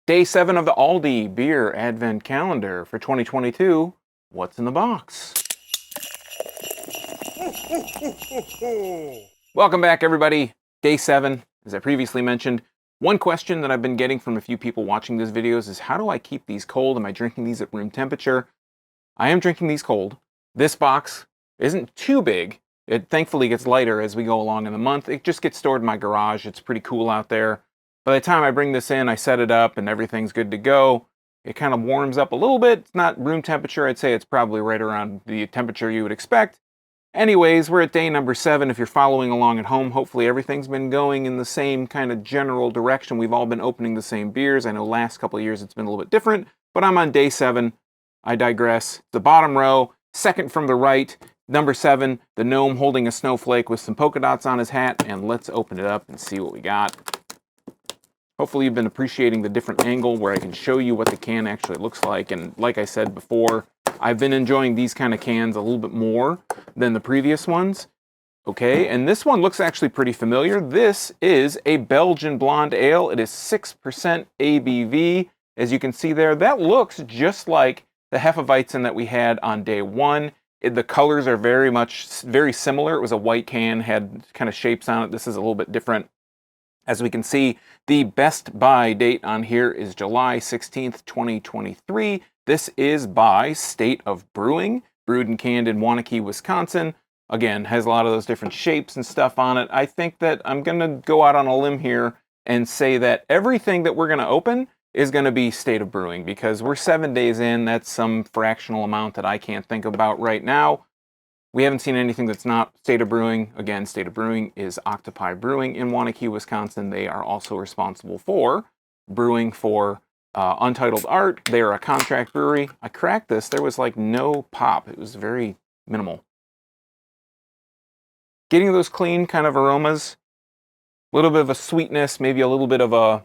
Day 7 of the Aldi Beer Advent Calendar for 2022. What's in the box? Welcome back, everybody. Day 7, as I previously mentioned. One question that I've been getting from a few people watching these videos is, how do I keep these cold? Am I drinking these at room temperature? I am drinking these cold. This box isn't too big. It thankfully gets lighter as we go along in the month. It just gets stored in my garage. It's pretty cool out there. By the time I bring this in, I set it up and everything's good to go. It kind of warms up a little bit. It's not room temperature. I'd say it's probably right around the temperature you would expect. Anyways, we're at day number 7. If you're following along at home, hopefully everything's been going in the same kind of general direction. We've all been opening the same beers. I know last couple of years it's been a little bit different, but I'm on day 7. I digress. The bottom row, second from the right, number 7, the gnome holding a snowflake with some polka dots on his hat, and let's open it up and see what we got. Hopefully you've been appreciating the different angle where I can show you what the can actually looks like. And like I said before, I've been enjoying these kind of cans a little bit more than the previous ones. Okay, and this one looks actually pretty familiar. This is a Belgian blonde ale. It is 6% ABV. As you can see there, that looks just like the Hefeweizen that we had on day 1. The colors are very similar. It was a white can, had kind of shapes on it. This is a little bit different. As we can see, the best buy date on here is July 16th, 2023. This is by State of Brewing, brewed and canned in Waunakee, Wisconsin. Again, has a lot of those different shapes and stuff on it. I think that I'm going to go out on a limb here and say that everything that we're going to open is going to be State of Brewing, because we're 7 days in. That's some fractional amount that I can't think about right now. We haven't seen anything that's not State of Brewing. Again, State of Brewing is Octopi Brewing in Waunakee, Wisconsin. They are also responsible for brewing for Untitled Art. They are a contract brewery. I cracked this. There was like no pop. It was very minimal. Getting those clean kind of aromas. A little bit of a sweetness, maybe a little bit of a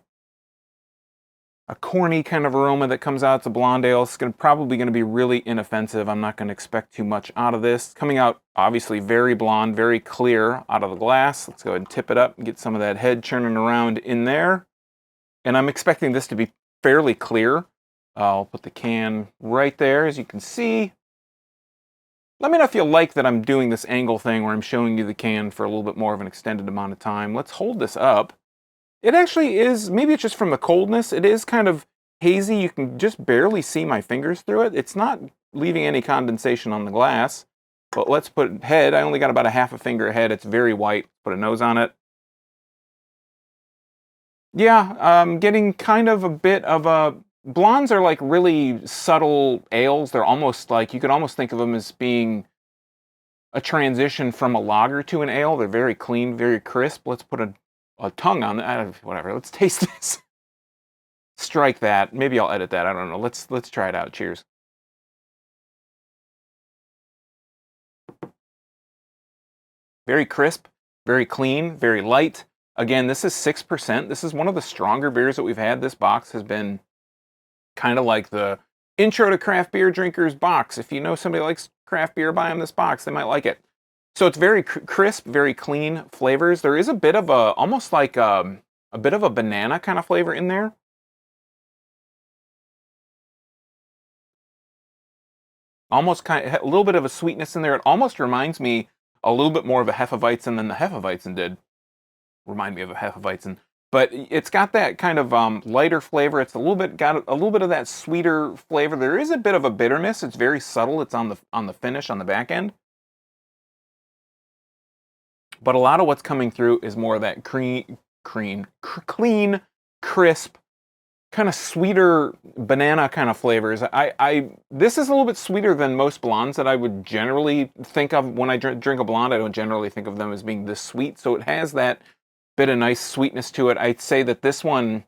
corny kind of aroma that comes out. It's a blonde ale. It's probably going to be really inoffensive. I'm not going to expect too much out of this. Coming out, obviously, very blonde, very clear out of the glass. Let's go ahead and tip it up and get some of that head churning around in there. And I'm expecting this to be fairly clear. I'll put the can right there, as you can see. Let me know if you like that I'm doing this angle thing where I'm showing you the can for a little bit more of an extended amount of time. Let's hold this up. It actually is, maybe it's just from the coldness, it is kind of hazy. You can just barely see my fingers through it. It's not leaving any condensation on the glass. But let's put head. I only got about a half a finger ahead. It's very white. Put a nose on it. Yeah, getting kind of a bit of a... Blondes are like really subtle ales. They're almost like, you could almost think of them as being a transition from a lager to an ale. They're very clean, very crisp. Let's put a tongue on it. Whatever. Let's taste this. Strike that. Maybe I'll edit that. I don't know. Let's try it out. Cheers. Very crisp, very clean, very light. Again, this is 6%. This is one of the stronger beers that we've had. This box has been kind of like the intro to craft beer drinkers box. If you know somebody likes craft beer, buy them this box. They might like it. So it's very crisp, very clean flavors. There is a bit of a, almost like a bit of a banana kind of flavor in there. Almost kind of a little bit of a sweetness in there. It almost reminds me a little bit more of a Hefeweizen than the Hefeweizen did. Remind me of a Hefeweizen. But it's got that kind of lighter flavor. It's got a little bit of that sweeter flavor. There is a bit of a bitterness. It's very subtle. It's on the finish, on the back end. But a lot of what's coming through is more of that clean, crisp, kind of sweeter banana kind of flavors. This is a little bit sweeter than most blondes that I would generally think of when I drink a blonde. I don't generally think of them as being this sweet. So it has that bit of nice sweetness to it. I'd say that this one,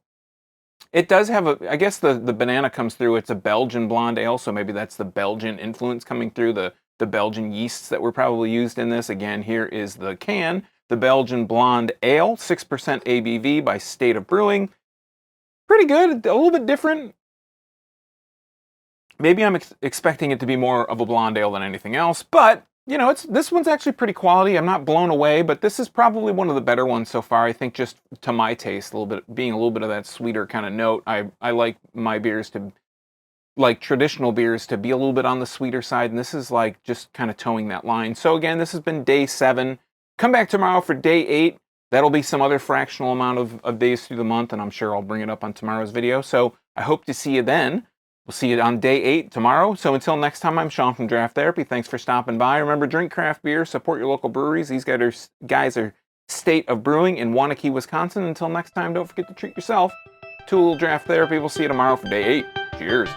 it does have I guess the banana comes through. It's a Belgian blonde ale, so maybe that's the Belgian influence coming through, the Belgian yeasts that were probably used in this. Again, here is the can, the Belgian Blonde Ale, 6% ABV by State of Brewing. Pretty good, a little bit different. Maybe I'm expecting it to be more of a blonde ale than anything else, but You know, this one's actually pretty quality. I'm not blown away, but this is probably one of the better ones so far. I think just to my taste, a little bit being a little bit of that sweeter kind of note. I like my beers to like traditional beers to be a little bit on the sweeter side, and this is like just kind of towing that line. So again, this has been day 7. Come back tomorrow for day 8. That'll be some other fractional amount of days through the month, and I'm sure I'll bring it up on tomorrow's video. So I hope to see you then. We'll see you on day 8 tomorrow. So until next time, I'm Sean from Draft Therapy. Thanks for stopping by. Remember, drink craft beer, support your local breweries. These guys are State of Brewing in Wanakee, Wisconsin. Until next time, don't forget to treat yourself to a little draft therapy. We'll see you tomorrow for day 8. Cheers.